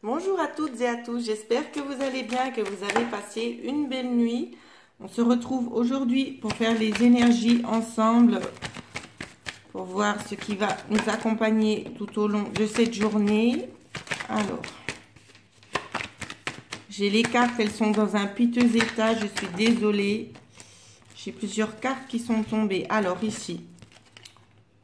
Bonjour à toutes et à tous, j'espère que vous allez bien, que vous avez passé une belle nuit. On se retrouve aujourd'hui pour faire les énergies ensemble, pour voir ce qui va nous accompagner tout au long de cette journée. Alors, j'ai les cartes, elles sont dans un piteux état, je suis désolée. J'ai plusieurs cartes qui sont tombées. Alors ici,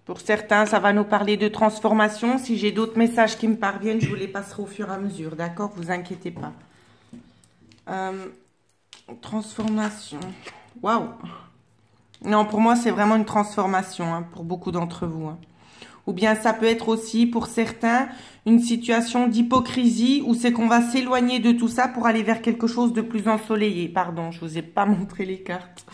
pour certains, ça va nous parler de transformation. Si j'ai d'autres messages qui me parviennent, je vous les passerai au fur et à mesure. D'accord? Vous inquiétez pas. Transformation. Waouh! Non, pour moi, c'est vraiment une transformation, hein, pour beaucoup d'entre vous. Hein. Ou bien ça peut être aussi, pour certains, une situation d'hypocrisie où c'est qu'on va s'éloigner de tout ça pour aller vers quelque chose de plus ensoleillé. Pardon, je vous ai pas montré les cartes.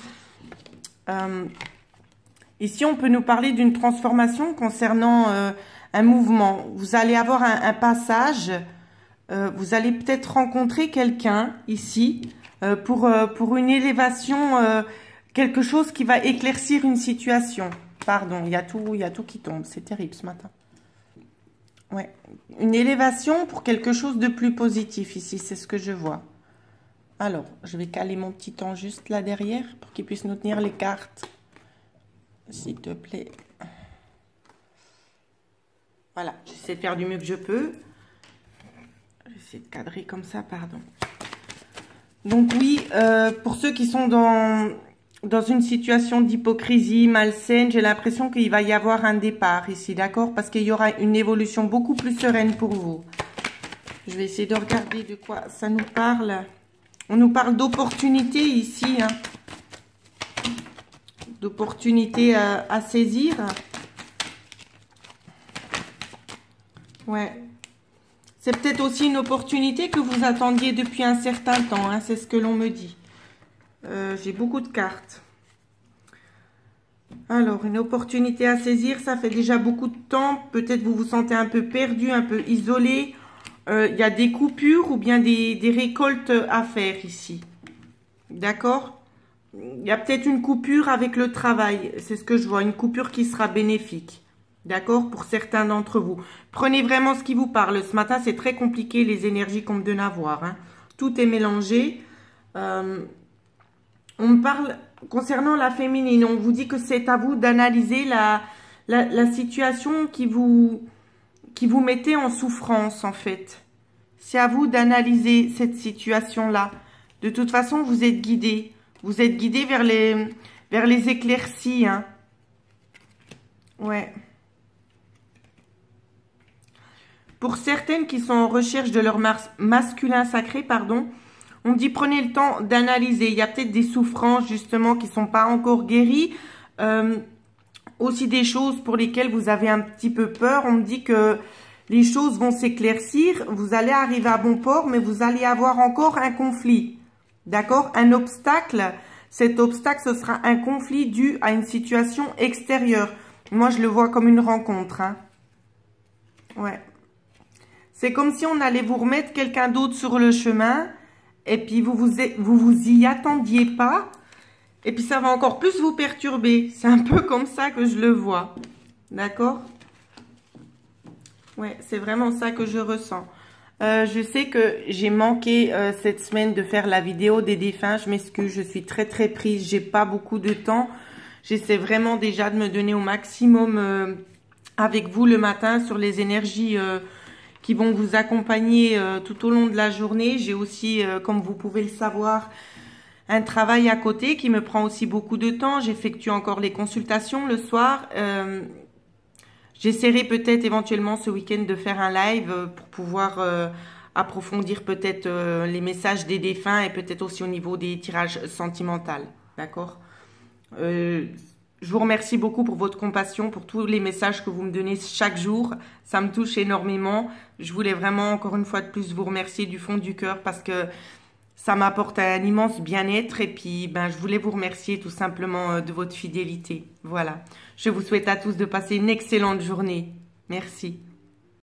Ici, on peut nous parler d'une transformation concernant un mouvement. Vous allez avoir un passage, vous allez peut-être rencontrer quelqu'un ici pour une élévation, quelque chose qui va éclaircir une situation. Pardon, il y a tout qui tombe, c'est terrible ce matin. Ouais, une élévation pour quelque chose de plus positif ici, c'est ce que je vois. Alors, je vais caler mon petit temps juste là derrière pour qu'il puisse nous tenir les cartes. S'il te plaît. Voilà, j'essaie de faire du mieux que je peux. J'essaie de cadrer comme ça, pardon. Donc oui, pour ceux qui sont dans une situation d'hypocrisie malsaine, j'ai l'impression qu'il va y avoir un départ ici, d'accord? Parce qu'il y aura une évolution beaucoup plus sereine pour vous. Je vais essayer de regarder de quoi ça nous parle. On nous parle d'opportunités ici, hein. D'opportunités à saisir. Ouais. C'est peut-être aussi une opportunité que vous attendiez depuis un certain temps, hein, c'est ce que l'on me dit. J'ai beaucoup de cartes. Alors, une opportunité à saisir, ça fait déjà beaucoup de temps. Peut-être vous vous sentez un peu perdu, un peu isolé. Il y a des coupures ou bien des récoltes à faire ici. D'accord ? Il y a peut-être une coupure avec le travail. C'est ce que je vois. Une coupure qui sera bénéfique. D'accord? Pour certains d'entre vous. Prenez vraiment ce qui vous parle. Ce matin, c'est très compliqué les énergies qu'on me donne à voir. Hein. Tout est mélangé. On me parle concernant la féminine. On vous dit que c'est à vous d'analyser la situation qui vous mettait en souffrance, en fait. C'est à vous d'analyser cette situation-là. De toute façon, vous êtes guidés. Vous êtes guidés vers les éclaircies. Hein. Ouais. Pour certaines qui sont en recherche de leur masculin sacré, pardon, on dit prenez le temps d'analyser. Il y a peut-être des souffrances justement qui ne sont pas encore guéries. Aussi des choses pour lesquelles vous avez un petit peu peur. On me dit que les choses vont s'éclaircir. Vous allez arriver à bon port, mais vous allez avoir encore un conflit. D'accord? Un obstacle. Cet obstacle, ce sera un conflit dû à une situation extérieure. Moi, je le vois comme une rencontre. Hein. Ouais. C'est comme si on allait vous remettre quelqu'un d'autre sur le chemin. Et puis, vous y attendiez pas. Et puis, ça va encore plus vous perturber. C'est un peu comme ça que je le vois. D'accord? Ouais, c'est vraiment ça que je ressens. Je sais que j'ai manqué cette semaine de faire la vidéo des défunts. Je m'excuse, je suis très très prise. J'ai pas beaucoup de temps. J'essaie vraiment déjà de me donner au maximum avec vous le matin sur les énergies qui vont vous accompagner tout au long de la journée. J'ai aussi, comme vous pouvez le savoir, un travail à côté qui me prend aussi beaucoup de temps. J'effectue encore les consultations le soir. J'essaierai peut-être éventuellement ce week-end de faire un live pour pouvoir approfondir peut-être les messages des défunts et peut-être aussi au niveau des tirages sentimentaux. D'accord? Je vous remercie beaucoup pour votre compassion, pour tous les messages que vous me donnez chaque jour. Ça me touche énormément. Je voulais vraiment encore une fois de plus vous remercier du fond du cœur parce que ça m'apporte un immense bien-être et puis je voulais vous remercier tout simplement de votre fidélité. Voilà. Je vous souhaite à tous de passer une excellente journée. Merci.